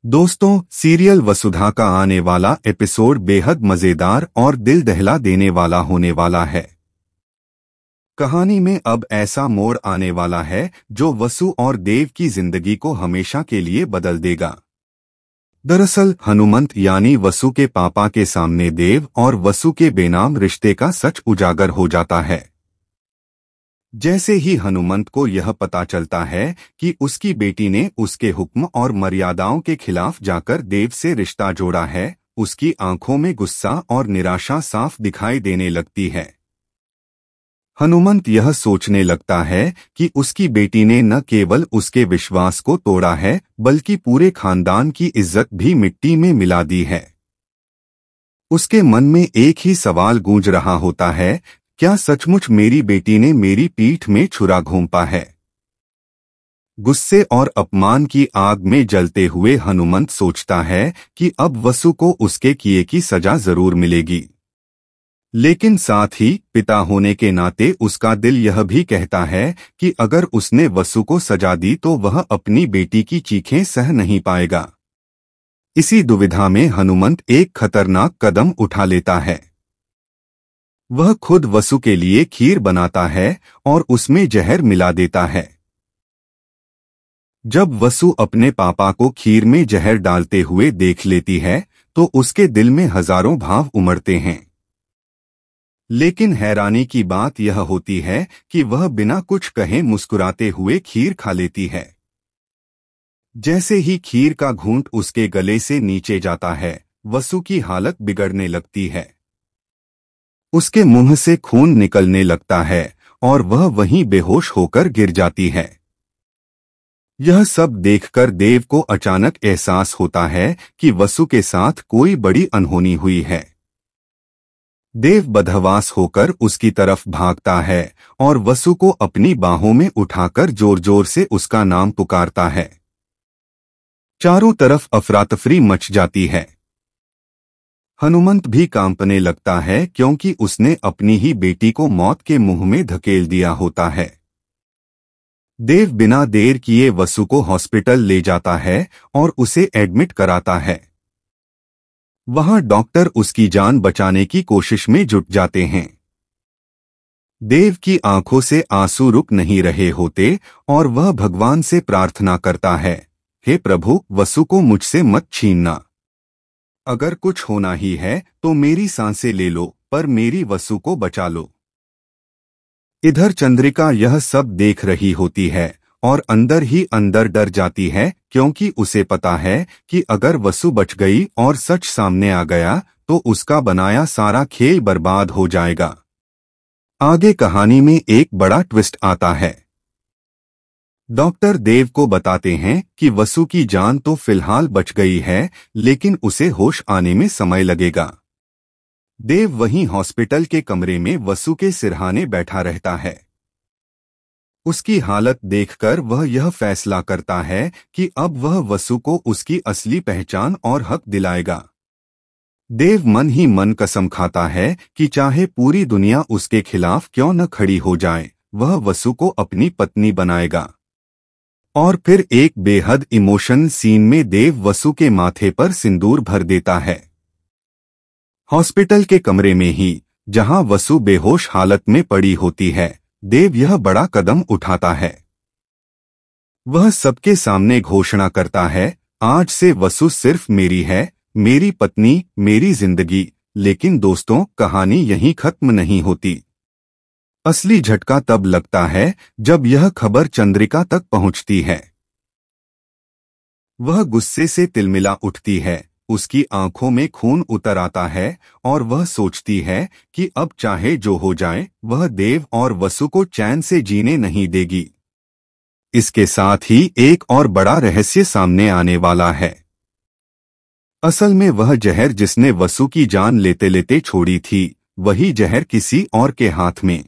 दोस्तों, सीरियल वसुधा का आने वाला एपिसोड बेहद मजेदार और दिल दहला देने वाला होने वाला है। कहानी में अब ऐसा मोड़ आने वाला है जो वसु और देव की जिंदगी को हमेशा के लिए बदल देगा। दरअसल हनुमंत यानी वसु के पापा के सामने देव और वसु के बेनाम रिश्ते का सच उजागर हो जाता है। जैसे ही हनुमंत को यह पता चलता है कि उसकी बेटी ने उसके हुक्म और मर्यादाओं के खिलाफ जाकर देव से रिश्ता जोड़ा है, उसकी आंखों में गुस्सा और निराशा साफ दिखाई देने लगती है। हनुमंत यह सोचने लगता है कि उसकी बेटी ने न केवल उसके विश्वास को तोड़ा है बल्कि पूरे खानदान की इज्जत भी मिट्टी में मिला दी है। उसके मन में एक ही सवाल गूंज रहा होता है, क्या सचमुच मेरी बेटी ने मेरी पीठ में छुरा घोंपा है? गुस्से और अपमान की आग में जलते हुए हनुमंत सोचता है कि अब वसु को उसके किए की सजा जरूर मिलेगी। लेकिन साथ ही पिता होने के नाते उसका दिल यह भी कहता है कि अगर उसने वसु को सजा दी तो वह अपनी बेटी की चीखें सह नहीं पाएगा। इसी दुविधा में हनुमंत एक खतरनाक कदम उठा लेता है। वह खुद वसु के लिए खीर बनाता है और उसमें जहर मिला देता है। जब वसु अपने पापा को खीर में जहर डालते हुए देख लेती है तो उसके दिल में हजारों भाव उमड़ते हैं। लेकिन हैरानी की बात यह होती है कि वह बिना कुछ कहे मुस्कुराते हुए खीर खा लेती है। जैसे ही खीर का घूंट उसके गले से नीचे जाता है, वसु की हालत बिगड़ने लगती है। उसके मुंह से खून निकलने लगता है और वह वहीं बेहोश होकर गिर जाती है। यह सब देखकर देव को अचानक एहसास होता है कि वसु के साथ कोई बड़ी अनहोनी हुई है। देव बदहवास होकर उसकी तरफ भागता है और वसु को अपनी बाहों में उठाकर जोर जोर से उसका नाम पुकारता है। चारों तरफ अफरातफरी मच जाती है। हनुमंत भी कांपने लगता है क्योंकि उसने अपनी ही बेटी को मौत के मुंह में धकेल दिया होता है। देव बिना देर किए वसु को हॉस्पिटल ले जाता है और उसे एडमिट कराता है। वहां डॉक्टर उसकी जान बचाने की कोशिश में जुट जाते हैं। देव की आंखों से आंसू रुक नहीं रहे होते और वह भगवान से प्रार्थना करता है, हे प्रभु, वसु को मुझसे मत छीनना। अगर कुछ होना ही है तो मेरी सांसें ले लो, पर मेरी वसु को बचा लो। इधर चंद्रिका यह सब देख रही होती है और अंदर ही अंदर डर जाती है क्योंकि उसे पता है कि अगर वसु बच गई और सच सामने आ गया तो उसका बनाया सारा खेल बर्बाद हो जाएगा। आगे कहानी में एक बड़ा ट्विस्ट आता है। डॉक्टर देव को बताते हैं कि वसु की जान तो फिलहाल बच गई है, लेकिन उसे होश आने में समय लगेगा। देव वहीं हॉस्पिटल के कमरे में वसु के सिरहाने बैठा रहता है। उसकी हालत देखकर वह यह फैसला करता है कि अब वह वसु को उसकी असली पहचान और हक दिलाएगा। देव मन ही मन कसम खाता है कि चाहे पूरी दुनिया उसके खिलाफ क्यों न खड़ी हो जाए, वह वसु को अपनी पत्नी बनाएगा। और फिर एक बेहद इमोशनल सीन में देव वसु के माथे पर सिंदूर भर देता है। हॉस्पिटल के कमरे में ही, जहां वसु बेहोश हालत में पड़ी होती है, देव यह बड़ा कदम उठाता है। वह सबके सामने घोषणा करता है, आज से वसु सिर्फ मेरी है, मेरी पत्नी, मेरी जिंदगी। लेकिन दोस्तों, कहानी यहीं खत्म नहीं होती। असली झटका तब लगता है जब यह खबर चंद्रिका तक पहुंचती है। वह गुस्से से तिलमिला उठती है, उसकी आंखों में खून उतर आता है और वह सोचती है कि अब चाहे जो हो जाए, वह देव और वसु को चैन से जीने नहीं देगी। इसके साथ ही एक और बड़ा रहस्य सामने आने वाला है। असल में वह जहर जिसने वसु की जान लेते लेते छोड़ी थी, वही जहर किसी और के हाथ में